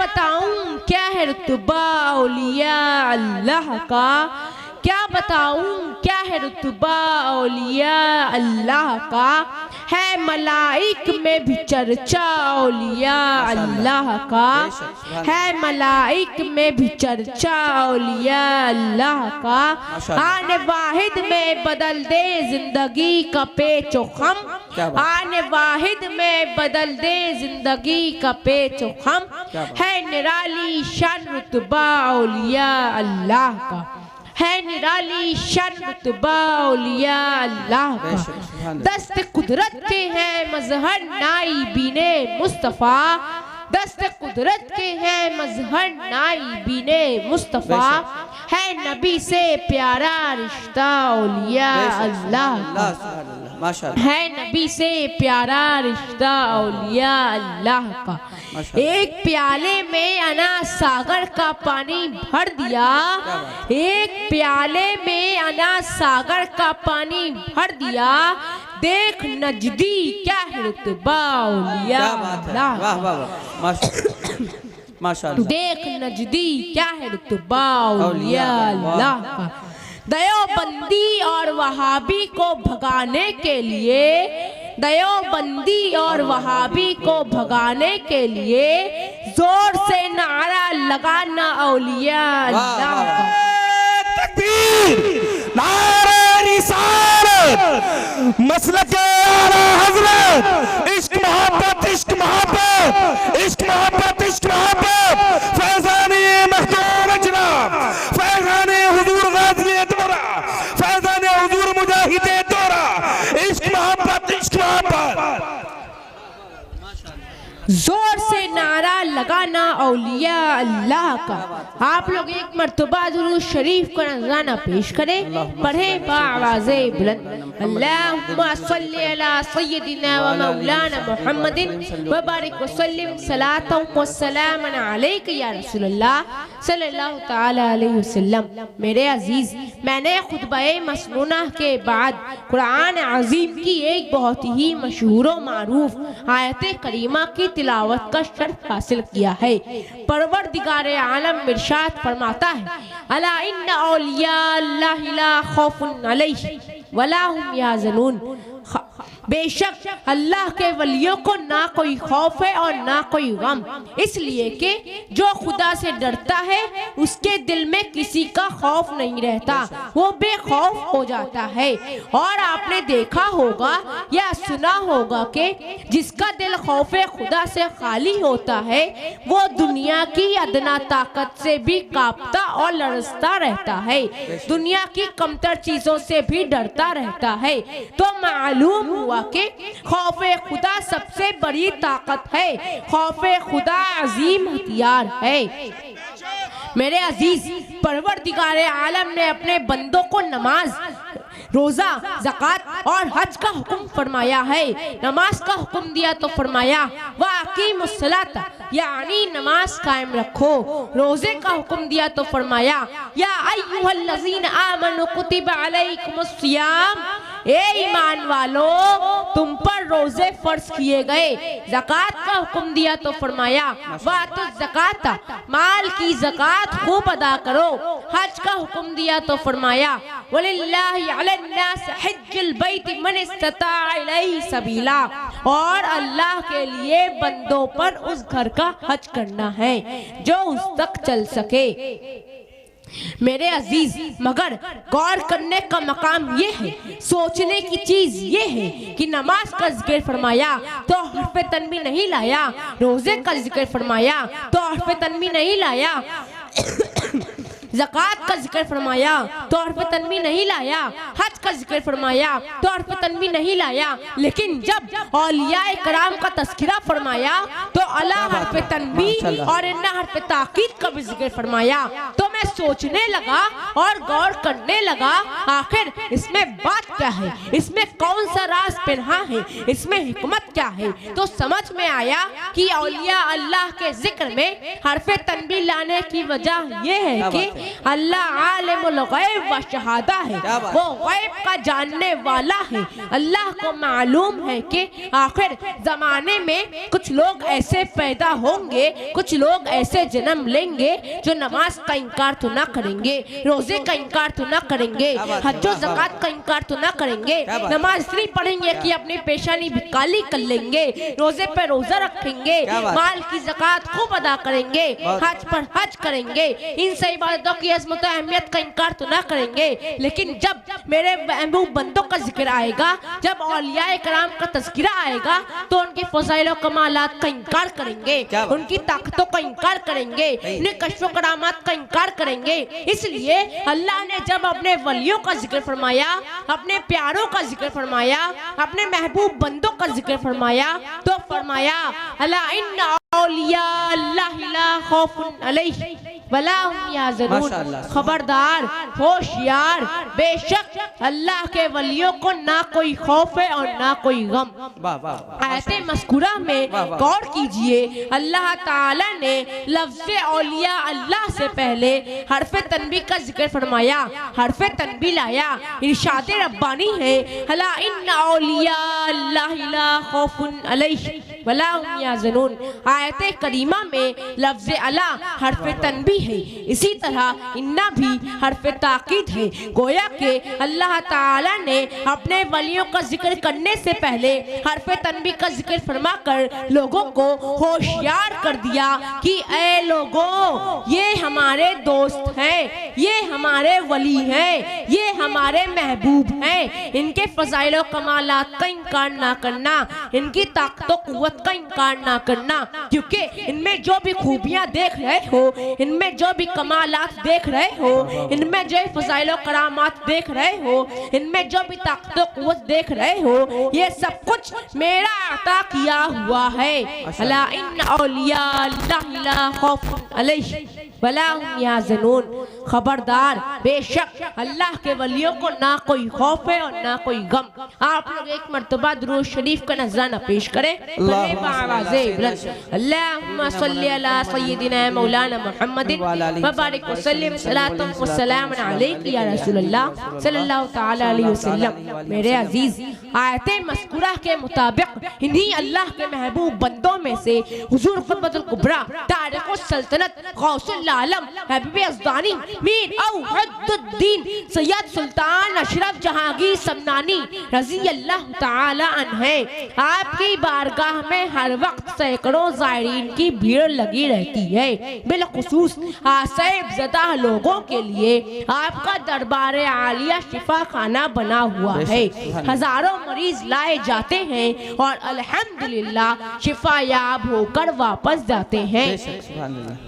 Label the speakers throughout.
Speaker 1: बताऊं क्या है रुतबा औलिया अल्लाह का, क्या बताऊं क्या है रुतबा औलिया अल्लाह का, है मलाइक में भी चर्चा औलिया अल्लाह का, है मलाइक में भी चर्चा औलिया अल्लाह का। आने वाहिद में बदल दे जिंदगी का पेचो खम, आने वाहिद में बदल दे जिंदगी का पेचो खम, है निराली शान रुतबा औलिया अल्लाह का, है निराली शान रुतबा औलिया अल्लाह का। दस्त कुदरत के हैं मजहर नाइबीने मुस्तफ़ा, दस्त कुदरत के हैं मजहर नाइबीने मुस्तफ़ा, है नबी से प्यारा रिश्ता औलिया अल्लाह का, है नबी से प्यारा रिश्ता औलिया अल्लाह का। एक प्याले में अना सागर का पानी भर दिया, एक प्याले में अना सागर का पानी भर दिया, देख नजदी क्या है रुतबा औलिया अल्लाह, माशाअल्लाह देख नजदी क्या है रुतबा औलिया अल्लाह का। देवबंदी और वहाबी को भगाने के लिए, देवबंदी और वहाबी को भगाने के लिए जोर से नारा लगाना औलिया अल्लाह का।
Speaker 2: तकबीर नारे रिसालत मसलक आला हजरत, इश्क मोहब्बत इश्क मोहब्बत इश्क मोहब्बत इश्क मोहब्बत, फैजानी मखदूम जनाब, फैजानी हुजूर गाज़ी दोरा, फैजानी हुजूर मुजाहिदे दोरा, इश्क मोहब्बत इश्क मोहब्बत।
Speaker 1: जोर से नारा लगाना औलिया अल्लाह का। आप लोग एक मर्तबा दुरूद शरीफ का नज़राना पेश करें, पढ़े बाआवाज़े बुलंद, अल्लाहुम्मा सल्ली अला सय्यदिना व मौलाना मुहम्मदिन व बारिक व सल्लिम सलातन व सलामन अलैका या रसूलल्लाह सल्लल्लाहु तआला अलैहि वसल्लम। मेरे अजीज, मैंने खुतबे मसनूना के बाद कुरान अजीम की एक बहुत ही मशहूर व मारूफ आयत करीमा की तिलावत का शर्फ हासिल किया है। परवरदिगारे आलम इरशाद फरमाता है, अला इन्ना औलिया अल्लाहि ला खौफुन अलैहिम वला हुम यहज़नून, बेशक अल्लाह के वलियों को ना कोई खौफ है और ना कोई गम, इसलिए कि जो खुदा से डरता है उसके दिल में किसी का खौफ नहीं रहता, वो बेखौफ हो जाता है। और आपने देखा होगा या सुना होगा कि जिसका दिल खौफे खुदा से खाली होता है वो दुनिया की अदना ताकत से भी कांपता और लरजता रहता है, दुनिया की कमतर चीजों से भी डरता रहता है। तो मालूम हुआ कि खौफे खुदा सबसे बड़ी ताकत है, खौफे खुदा अजीम हथियार है। मेरे अजीज, परवरदिगारे आलम ने अपने बंदों को नमाज, रोजा, ज़कात और हज का हुक्म फरमाया है। नमाज का हुक्म दिया तो फरमाया वाक़ीमुस्सलात, यानी नमाज कायम रखो। रोजे का हुक्म दिया तो फरमाया या अय्युहल्लज़ीना आमनु कुतिबा अलैकुमुस्सियाम, ए ईमान वालों तुम पर रोजे फर्ज किए गए। ज़कात का हुक्म दिया तो फरमाया वातु ज़कात, माल की ज़कात खूब अदा करो। हज का हुक्म दिया तो फरमाया वलिल्लाहि अलन्नास हज्जुल बैत मन इस्तता इलैहि सबीला, और अल्लाह के लिए बंदों पर उस घर का हज करना है जो उस तक चल सके। मेरे अजीज, मगर गौर करने का मकाम ये है, सोचने की चीज ये है कि नमाज का जिक्र फरमाया तो हर्फ तन्वी नहीं लाया, रोजे का जिक्र फरमाया तो हर्फ तन्वी नहीं लाया, ज़कात का जिक्र फरमाया तो हर्फ तन्वी नहीं लाया, हज का जिक्र फरमाया तो हर्फ तन्वी नहीं लाया, लेकिन जब औलियाए कराम का तस्किरा फरमाया तो अला हर्फ तन्वी और इन्ना हर्फ ताकीद का भी जिक्र फरमाया। तो मैं सोचने लगा और गौर करने लगा, आखिर इसमें बात क्या है, इसमें कौन सा राज पिन्हा है, इसमें हिकमत क्या है। तो समझ में आया कि औलिया अल्लाह के जिक्र में हर्फ तन्वी लाने की वजह यह है कि अल्लाह आलिमुल गैब व शहादा है, वो गैब का जानने वाला है। अल्लाह को मालूम है कि आखिर जमाने में कुछ लोग ऐसे पैदा होंगे, कुछ लोग ऐसे जन्म लेंगे जो नमाज का इनकार तो ना करेंगे, रोजे का इनकार तो ना करेंगे, हज्जो ज़कात का इनकार तो ना करेंगे, नमाज इसलिए पढ़ेंगे कि अपनी पेशानी भी काली कर लेंगे, रोजे पे रोजा रखेंगे, माल की ज़कात खूब अदा करेंगे, हज पर हज करेंगे, इन सही इबादतों की अज़मत अहमियत का इनकार तो ना करेंगे। लेकिन जब मेरे महबूब बंदों का जिक्र आएगा, जब औलियाए कराम का तज़किरा आएगा, तो उनके फ़ज़ाइल और कमालात का इनकार करेंगे, उनकी ताकतों का इनकार करेंगे, उनके कश्फ और करामात का इनकार करेंगे। इसलिए अल्लाह ने जब अपने वलियों का जिक्र फरमाया, अपने प्यारों का जिक्र फरमाया, अपने महबूब बंदों का जिक्र फरमाया, तो फरमाया अला इन्ना औलिया अल्लाह ला खौफुन अलैहिम वला हुम यहज़नून। खबरदार, होशियार, बेशक अल्लाह के वलियों को ना कोई खौफ है और ना कोई गम। आयते मज़कूरा में गौर कीजिए, अल्लाह ताला ने लफ्ज़ औलिया अल्लाह से पहले हरफ तनबी का जिक्र फरमाया, हरफ तनबी लाया, इरशाद रब्बानी है अला इन्ना औलिया अल्लाह ला खौफुन अलैहिम वला हुम यहज़नून। आयते करीमा में लफ्ज़ अला हरफ तनबी है, इसी तरह इन्ना भी हरफ ताकीद है। गोया के अल्लाह ताला ने अपने वलियों का जिक्र करने से पहले हरफ तनबी का जिक्र फरमाकर लोगों को होशियार कर दिया कि ऐ लोगों, ये हमारे दोस्त हैं, ये हमारे वली हैं, ये हमारे महबूब हैं, इनके फ़ज़ाइल और कमालात का इनकार ना करना, इनकी ताकत और क़ुव्वत का इनकार ना करना, क्योंकि इनमें जो भी खूबियाँ देख रहे हो, इनमें जो भी कमालात देख रहे हो, इनमें जो फ़ज़ाइल और करामात देख रहे हो, इनमें जो भी ताकत और क़ुव्वत देख रहे हो, ये सब कुछ मेरा अता किया हुआ है। अला इन्ना औलिया अल्लाह ला खौफुन अलैहिम वला हुम यहज़नून। खबरदार, बेशक अल्लाह के वलियों को ना कोई खौफ है और ना कोई गम। आप लोग एक मर्तबा दुरूद शरीफ का नजराना पेश करें। अल्लाहुम्मा सल्ली अला सय्यिदिना मौलाना मुहम्मदिन व बारिक व सल्लिम सलातन व सलाम अलैका या रसूलल्लाह सल्लल्लाहु तआला अलैहि वसल्लम। मेरे अजीज, आयते मज़कूरा के मुताबिक इन्हीं अल्लाह के महबूब बंदों में से हुजूर क़ुतबुल कुबरा तारिक़ुस सल्तनत गौसुल आलम हबीब यज़दानी मीर औहदुद्दीन सैयद सुल्तान अशरफ जहांगीर समनानी रज़ी अल्लाह ताला अन्हे, आपकी बारगाह में हर वक्त सैकड़ों ज़ायरीन की भीड़ लगी रहती है। बिलखुसूस आसैब ज़दा लोगों के लिए आपका दरबार आलिया शिफा खाना बना हुआ है। हजारों मरीज लाए जाते हैं और अल्हम्दुलिल्लाह शिफा याब होकर वापस जाते हैं।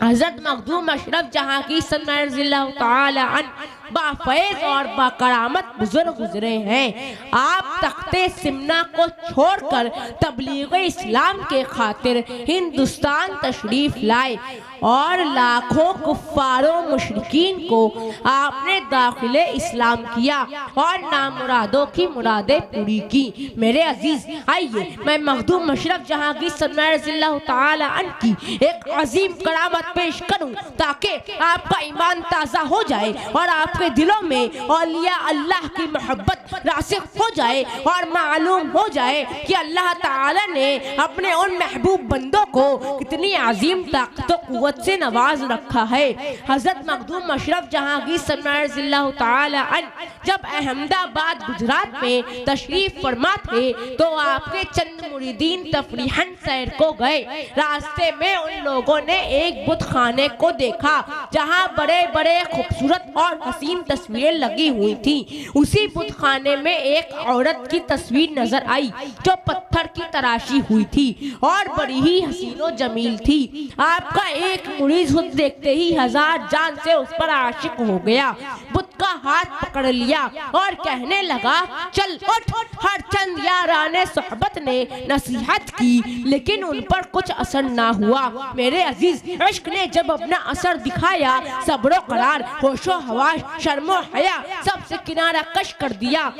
Speaker 1: हज़रत मखदूम अशरफ जहांगीर सल्लल्लाहु ताला अन्हु बाफैज़ और बाकरामत बुजुर्ग गुजरे हैं। आप तख्ते सिमना को छोड़कर तबलीग इस्लाम के खातिर हिंदुस्तान तशरीफ लाए और लाखों कुफ्फारों मुशरिकीन को आपने दाखिले इस्लाम किया और नामुरादों की मुरादें पूरी की। मेरे अजीज, आइए मैं मखदूम अशरफ जहांगीर सल्लल्लाहु ताला अन्हु की एक अजीम करामत पेश करूं ताकि आपका ईमान ताज़ा हो जाए और आपके दिलों में औलिया अल्लाह की मोहब्बत रासिख हो जाए और मालूम हो जाए कि अल्लाह ताला ने अपने उन महबूब बंदों को कितनी अजीम ताकत और क़ुव्वत से नवाज रखा है। हज़रत मखदूम अशरफ जहांगीर सल्लल्लाहु ताला अन्हु जब अहमदाबाद गुजरात में तशरीफ फरमा थे तो आपके चंद मुरीदीन तफरीहन सैर को गए। रास्ते में उन लोगों ने एक बुत खाने को देखा जहां बड़े बड़े खूबसूरत और हसीन तस्वीरें लगी हुई थी। उसी बुत खाने में एक औरत की तस्वीर नजर आई जो पत्थर की तराशी हुई थी और बड़ी ही हसीनो जमील थी। आपका एक मुरीद देखते ही हजार जान से उस पर आशिक हो गया। बुत का हाथ पकड़ लिया और कहने लगा, चल उठ। हर चंद याराने सोहबत ने नसीहत की लेकिन उन पर कुछ असर ना हुआ। मेरे अजीज, इश्क ने जब अपना असर दिखाया, सब्र करार, होशो हवाश, शर्मो हया सबसे किनारा कश कर दिया।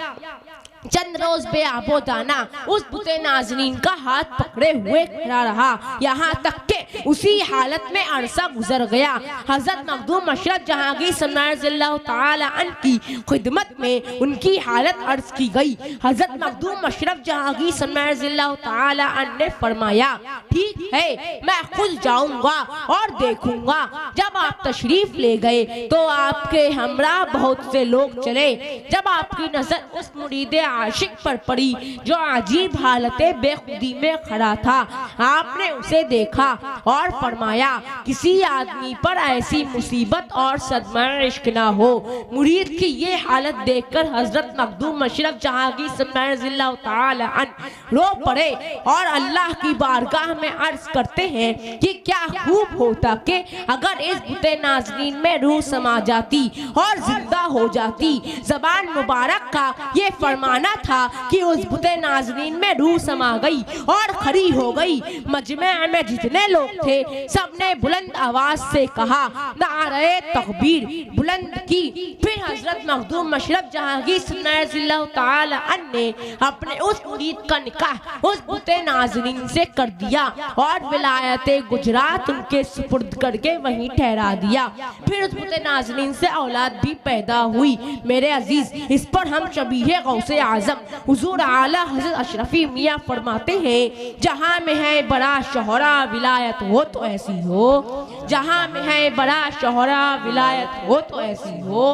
Speaker 1: चंद रोज बेआबो दाना उस बुते नाज़नीन का हाथ पकड़े हुए खड़ा रहा, यहाँ तक के उसी हालत में अरसा गुजर गया। हजरत मखदूम अशरफ जहांगीर सल्लल्लाहु तआला अन्हु की खिदमत में उनकी हालत अर्ज की गई। हजरत मखदूम अशरफ जहांगीर सल्लल्लाहु तआला अन्हु ने फरमाया, ठीक है मैं खुद जाऊंगा और देखूंगा। जब आप तशरीफ ले गए तो आपके हमरा बहुत से लोग चले। जब आपकी नजर उस मुरीद आशिक पर पड़ी जो अजीब हालत बेखुदी में खड़ा था, आपने उसे देखा और फरमाया, किसी आदमी पर ऐसी मुसीबत और सदमा इश्क ना हो। मुरीद की ये हालत देखकर हजरत मखदूम अशरफ जहांगीर सल्लल्लाहु तआला अन्हु रो पड़े और अल्लाह की बारगाह में अर्ज करते हैं कि क्या खूब होता कि अगर इस बुते नाज़नीन में रूह समा जाती और जिंदा हो जाती। ज़बान मुबारक का ये फरमाना था कि उस बुते नाज़नीन में रूह समा गई और खड़ी हो गई। मजमे में जितने लोग थे सबने बुलंद आवाज से कहा, नारे तकबीर बुलंद की। फिर हजरत मखदूम अशरफ जहांगीर सल्लल्लाहु तआला अन्हु ने अपने उस मुरीद का निकाह उस बुते नाज़नीन से कर दिया और विलायत गुजरात उनके सुपुर्द करके वहीं ठहरा दिया। फिर उस बुते नाज़नीन से औलाद भी पैदा हुई। मेरे अजीज, इस पर हम शबीह गौसे आजम हुजूर आला हज़रत अशरफी मियाँ फरमाते हैं, जहाँ में है बड़ा शोहरा विलायत हो तो ऐसी हो। जहाँ में है बड़ा शोहरा विलायत हो तो ऐसी हो।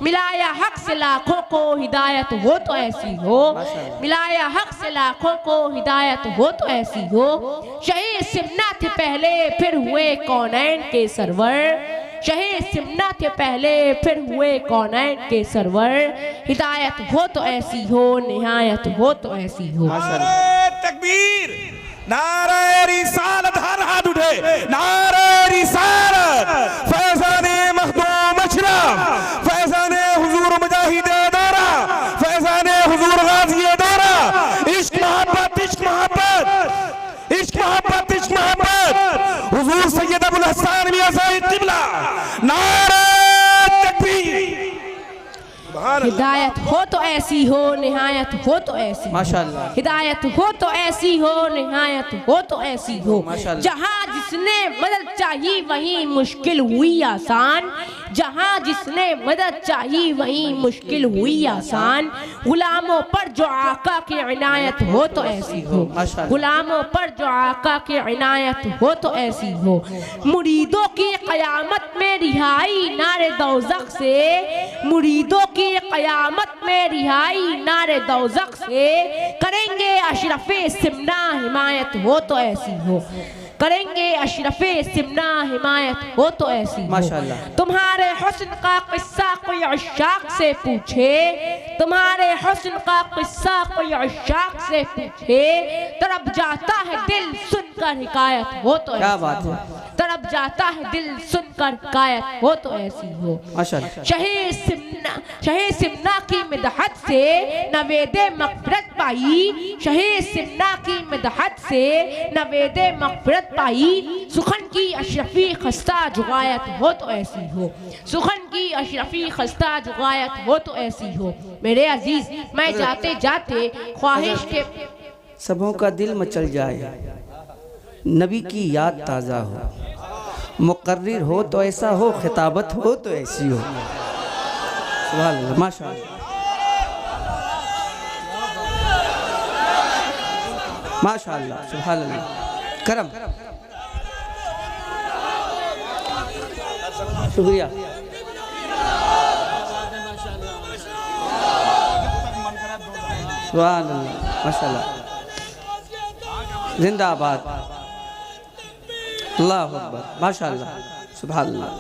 Speaker 1: मिलाया हक से लाखों को हिदायत हो तो ऐसी हो। मिलाया हक से लाखों को हिदायत हो तो ऐसी हो। शहीद सिमना थे पहले फिर हुए कौनैन के सरवर। शहीद सिमना थे पहले फिर हुए कौनैन के सरवर। हिदायत हो तो ऐसी हो, निहायत हो तो ऐसी हो।
Speaker 2: तकबीर, नारे रिसालत, हर हाथ उठे, नारे रिसालत। फैज़ाने मखदूम अशरफ, फैज़ाने हुजूर मुजाहिद दौरा, फैज़ाने हुजूर गाज़ी दौरा। इश्क मोहब्बत, इश्क मोहब्बत, इश्क मोहब्बत, इश्क मोहब्बत। हुजूर सैयद अबुल हसन मियां साहिब किबला, नारे तकबीर।
Speaker 1: हिदायत हो तो ऐसी हो, निहायत हो तो ऐसी।
Speaker 3: माशाअल्लाह।
Speaker 1: हिदायत हो तो ऐसी हो, निहायत हो तो ऐसी हो। जहाँ जिसने मदद चाहिए वहीं मुश्किल हुई आसान। जहाँ जिसने मदद चाहिए वहीं मुश्किल हुई आसान। गुलामों पर जो आका की इनायत हो तो ऐसी हो। गुलामों पर जो आका की इनायत हो तो ऐसी हो। मुरीदों की क़यामत में रिहाई नारे दौज़ख से। मुरीदों की क़यामत में रिहाई नारे दौज़ख से। करेंगे अशरफे सिमना हिमायत हो तो ऐसी हो। करेंगे अशरफे सिमना हिमायत हो तो ऐसी
Speaker 3: माशाअल्लाह।
Speaker 1: तुम्हारे हुस्न का किस्सा कोई अशाक से पूछे। तुम्हारे हुस्न का किस्सा कोई अशाक से पूछे। तड़प जाता है दिल सुनकर हिकायत हो तो
Speaker 3: क्या
Speaker 1: ऐसी
Speaker 3: बात
Speaker 1: हो।
Speaker 3: है।
Speaker 1: तड़प जाता है दिल सुनकर हिकायत हो तो ऐसी हो।
Speaker 3: माशाअल्लाह।
Speaker 1: शहीद सिमना की मिदहत से नवेदे मग़फ़िरत पाई। शहीद सिमना की मिदहत से नवेदे मग़फ़िरत पाई। सुखन की अशरफी खस्ता जुगायत हो तो ऐसी हो। सुखन की अशरफी खस्ता जुगायत हो तो ऐसी हो। मेरे अजीज, मैं जाते जाते ख्वाहिश के
Speaker 3: सबों का दिल मचल जाए, नबी की याद ताज़ा हो। मुकर्रिर हो तो ऐसा हो, खिताबत हो तो ऐसी हो। सुभान अल्लाह, माशाअल्लाह, माशाअल्लाह, सुभान अल्लाह। करम, शुक्रिया। सुभान अल्लाह, माशाअल्लाह, जिंदाबाद, अल्लाहु अकबर, माशाअल्लाह, सुभान अल्लाह।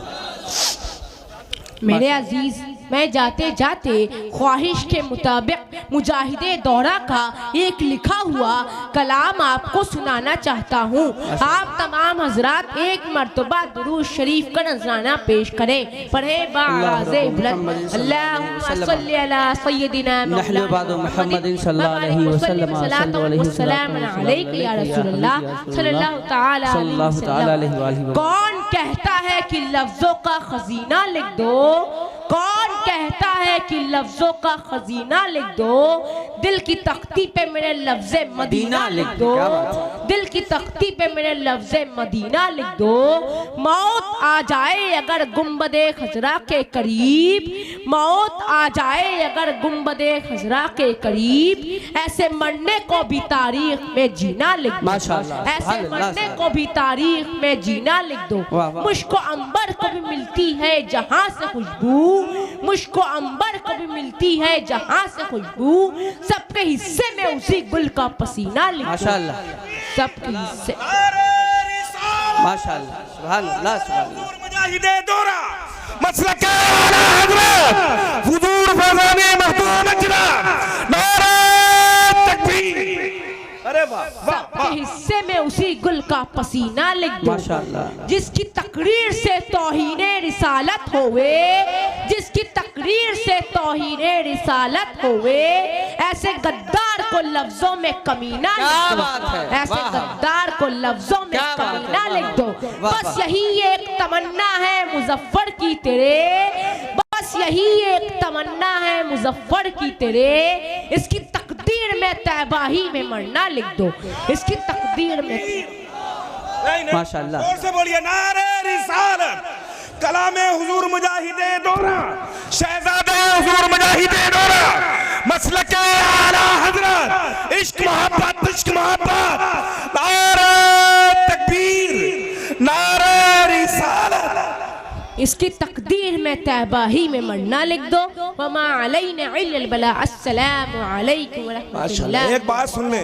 Speaker 1: मेरे अजीज, मैं जाते जाते ख्वाहिश के मुताबिक मुजाहिदे दौरा का एक लिखा हुआ कलाम आपको सुनाना चाहता हूँ। आप तमाम हजरात एक मर्तबा दुरूद शरीफ का नजराना पेश करें। पढ़े बाज़े बुलंद, अल्लाहुम्मा सल्ली अला सय्यदिना
Speaker 3: मुहम्मदिन सल्लल्लाहु अलैहि वसल्लम,
Speaker 1: सल्लल्लाहु अलैहि या रसूलल्लाह सल्लल्लाहु तआला अलैहि वसल्लम। कौन कहता है कि लफ्जों का खजीना लिख दो? कौन कहता है है कि लफ्जों का खजीना लिख दो, दिल की तख्ती पे मेरे लफ्ज़े मदीना लिख दो, दिल की तख्ती पे मेरे लफ्ज़े मदीना लिख दो। मौत आ जाए अगर गुंबदे खजरा के करीब, मौत आ जाए अगर गुंबदे खजरा के करीब, ऐसे मरने को भी तारीख में जीना लिख दो, ऐसे मरने को भी तारीख में जीना लिख दो। मुझको अंबर को भी मिलती है जहां से खुशबू, मुझको अंबर को भी मिलती है जहां से खुशबू, सबके हिस्से में उसी गुल का पसीना लिख दो, सबके हिस्से।
Speaker 3: माशाअल्लाह, सुभान अल्लाह, सुभान अल्लाह।
Speaker 2: मुजाहिदे दौरा मसलक आला हज़रत हुजूर फैज़ाने मखदूम अजरा, नारे तकबीर। अरे वाह वाह
Speaker 1: सबके हिस्से में उसी गुल का पसीना लिख दो,
Speaker 3: माशाअल्लाह।
Speaker 1: जिसकी तकरीर से तौहीने रिसालत होवे, जिसकी तकरीर से तौहीने रिसालत होवे, ऐसे गद्दार को लफ्जों में कमीना लिख दो, ऐसे गद्दार को लफ्जों में कमीना लिख दो। बस यही एक तमन्ना है मुजफ्फर की तेरे, बस यही एक तमन्ना है मुजफ्फर की तेरे, इसकी तकदीर में तैबाही में मरना लिख दो, इसकी तकदीर में।
Speaker 3: माशाअल्लाह,
Speaker 2: जोर से बोलिए नारे रिसालत, कलामे हुजूर मुजाहिदे दौरा, शहजादे हुजूर मुजाहिदे दौरा, मसलके आला हज़रत, इश्क मोहब्बत, इश्क मोहब्बत, नारे तकबीर, नारे रिसालत।
Speaker 1: इसकी तकदीर में तैबाही में मरना लिख दो। वमा अलैना इल्लल बलाग। अस्सलामु अलैकुम व रहमतुल्लाह।
Speaker 2: एक बात सुन ले,